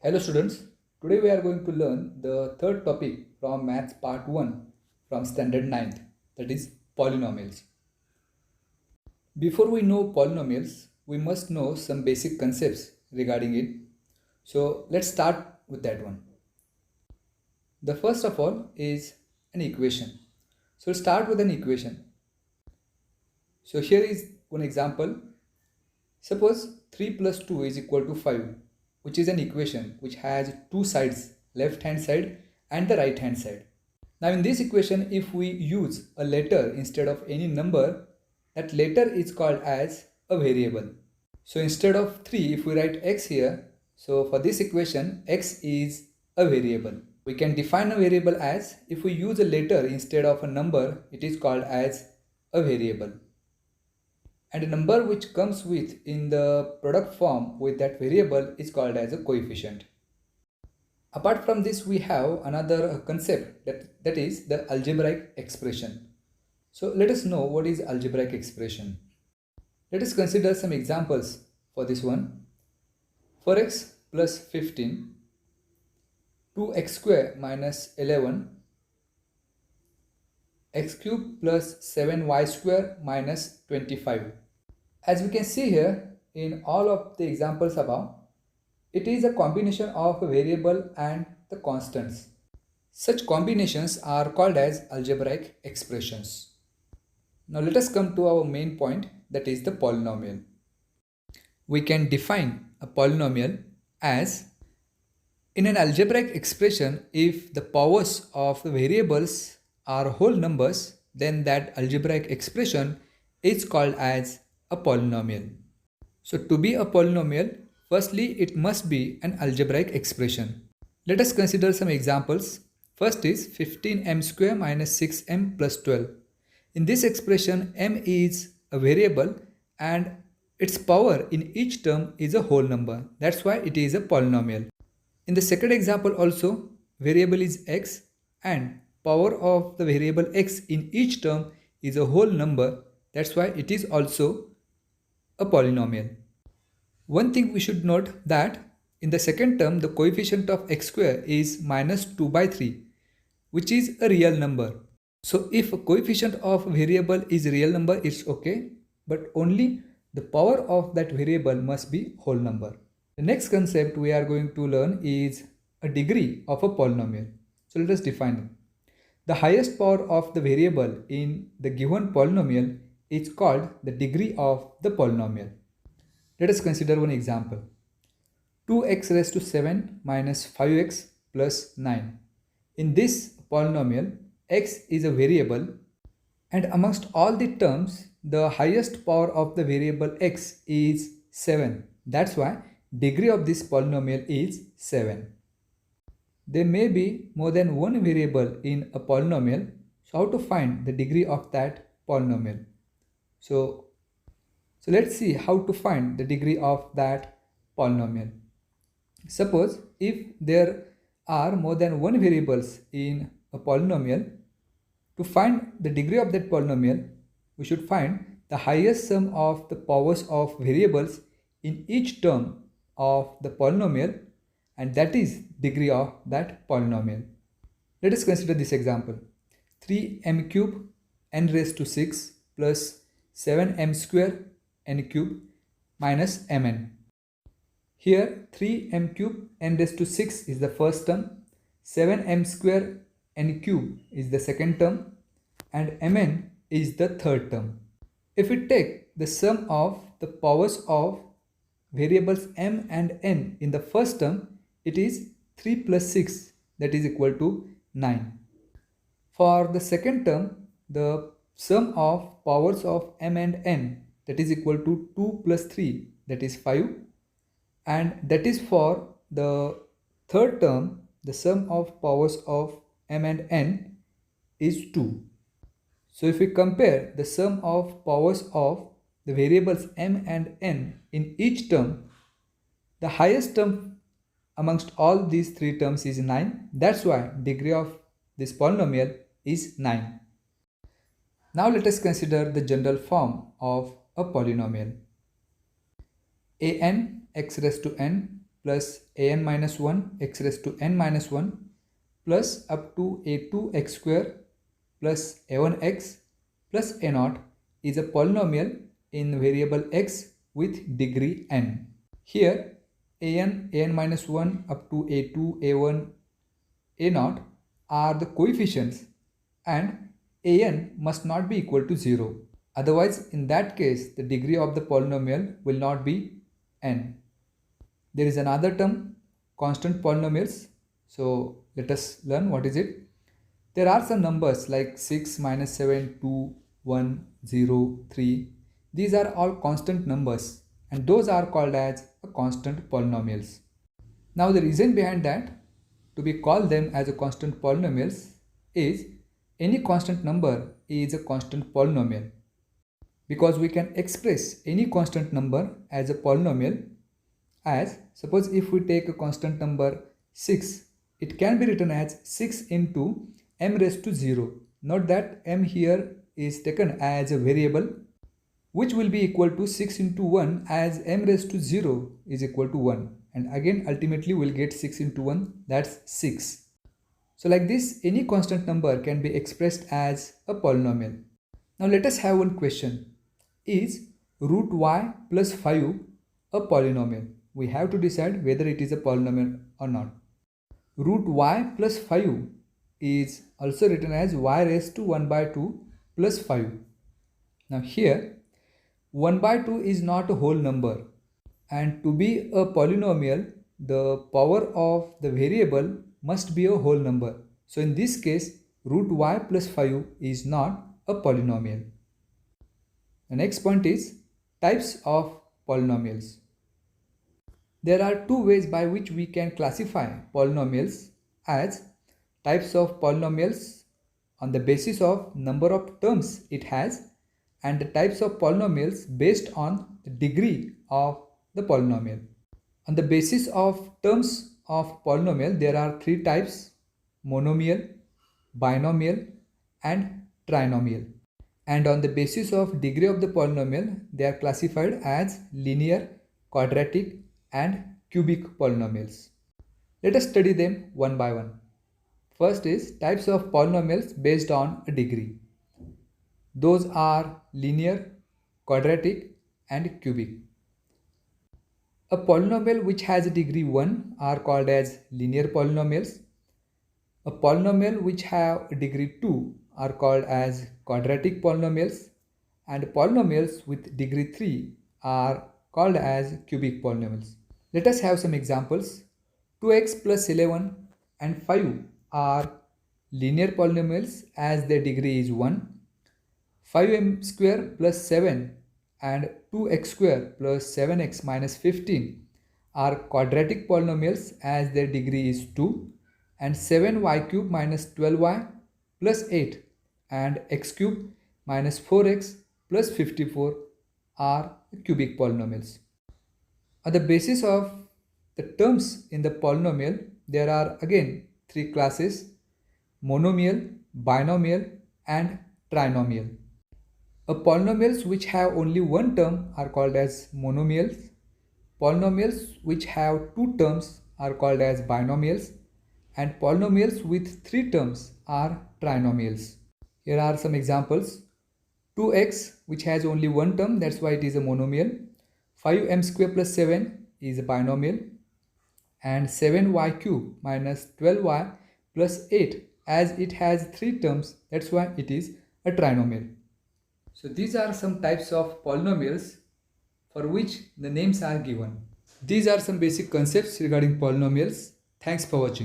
Hello students, today we are going to learn the third topic from Maths Part 1 from Standard 9th, that is polynomials. Before we know polynomials, we must know some basic concepts regarding it. So let's start with that one. The first of all is an equation. So start with an equation. So here is one example. Suppose 3 plus 2 is equal to 5, which is an equation which has two sides, left hand side and the right hand side. Now in this equation, if we use a letter instead of any number, that letter is called as a variable. So instead of 3, if we write x here, so for this equation, x is a variable. We can define a variable as, if we use a letter instead of a number, it is called as a variable. And a number which comes with in the product form with that variable is called as a coefficient. Apart from this, we have another concept that is the algebraic expression. So let us know what is algebraic expression. Let us consider some examples for this one. For x plus 15, 2x square minus 11, x cube plus 7y square minus 25. As we can see here in all of the examples above, it is a combination of a variable and the constants. Such combinations are called as algebraic expressions. Now let us come to our main point, that is the polynomial. We can define a polynomial as, in an algebraic expression, if the powers of the variables are whole numbers, then that algebraic expression is called as a polynomial. So to be a polynomial, firstly it must be an algebraic expression. Let us consider some examples. First is 15m square minus 6m plus 12. In this expression, m is a variable and its power in each term is a whole number. That's why it is a polynomial. In the second example also, variable is x and power of the variable x in each term is a whole number. That's why it is also a polynomial. One thing we should note that in the second term, the coefficient of x square is minus 2 by 3, which is a real number. So if a coefficient of variable is a real number, it's okay, but only the power of that variable must be whole number. The next concept we are going to learn is a degree of a polynomial. So let us define it. The highest power of the variable in the given polynomial is called the degree of the polynomial. Let us consider one example. 2x raised to 7 minus 5x plus 9. In this polynomial, x is a variable and amongst all the terms, the highest power of the variable x is 7. That's why degree of this polynomial is 7. There may be more than one variable in a polynomial. So how to find the degree of that polynomial? So let's see how to find the degree of that polynomial. Suppose if there are more than one variables in a polynomial, to find the degree of that polynomial, we should find the highest sum of the powers of variables in each term of the polynomial, and that is degree of that polynomial. Let us consider this example. 3m cube n raised to 6 plus 7m square n cube minus mn. Here 3m cube n raised to 6 is the first term, 7m square n cube is the second term, and mn is the third term. If we take the sum of the powers of variables m and n in the first term, it is 3 plus 6, that is equal to 9. For the second term, the sum of powers of m and n, that is equal to 2 plus 3, that is 5. And that is for the third term, the sum of powers of m and n is 2. So if we compare the sum of powers of the variables m and n in each term, the highest term amongst all these three terms is 9. That's why degree of this polynomial is 9. Now let us consider the general form of a polynomial. An x raised to n plus an minus 1 x raised to n minus 1 plus up to a2 x square plus a1x plus a0 is a polynomial in variable x with degree n. Here an minus 1 up to a2, a1, a0 are the coefficients and an must not be equal to 0. Otherwise, in that case, the degree of the polynomial will not be n. There is another term, constant polynomials. So let us learn what is it. There are some numbers like 6, minus 7, 2, 1, 0, 3. These are all constant numbers and those are called as a constant polynomials. Now the reason behind that to be called them as a constant polynomials is any constant number is a constant polynomial, because we can express any constant number as a polynomial. As suppose if we take a constant number 6, it can be written as 6 into m raised to 0. Note that m here is taken as a variable which will be equal to 6 into 1, as m raised to 0 is equal to 1, and again ultimately we'll get 6 into 1, that's 6. So like this, any constant number can be expressed as a polynomial. Now let us have one question. Is root y plus 5 a polynomial? We have to decide whether it is a polynomial or not. Root y plus 5 is also written as y raised to 1 by 2 plus 5. Now here 1 by 2 is not a whole number, and to be a polynomial the power of the variable must be a whole number. So in this case root y plus 5 is not a polynomial. The next point is types of polynomials. There are two ways by which we can classify polynomials, as types of polynomials on the basis of number of terms it has, and the types of polynomials based on the degree of the polynomial. On the basis of terms of polynomial, there are three types: monomial, binomial, and trinomial. And on the basis of degree of the polynomial, they are classified as linear, quadratic, and cubic polynomials. Let us study them one by one. First is types of polynomials based on a degree. Those are linear, quadratic, and cubic. A polynomial which has a degree 1 are called as linear polynomials. A polynomial which have a degree 2 are called as quadratic polynomials, and polynomials with degree 3 are called as cubic polynomials. Let us have some examples. 2x plus 11 and 5 are linear polynomials as their degree is 1. 5m square plus 7 and 2x square plus 7x minus 15 are quadratic polynomials as their degree is 2. And 7y cube minus 12y plus 8 and x cube minus 4x plus 54 are cubic polynomials. On the basis of the terms in the polynomial, there are again three classes: monomial, binomial, and trinomial. Polynomials which have only one term are called as monomials. Polynomials which have two terms are called as binomials, and polynomials with three terms are trinomials. Here are some examples. 2x which has only one term, that's why it is a monomial. 5m square plus 7 is a binomial, and 7y cube minus 12y plus 8, as it has three terms, that's why it is a trinomial. So these are some types of polynomials for which the names are given. These are some basic concepts regarding polynomials. Thanks for watching.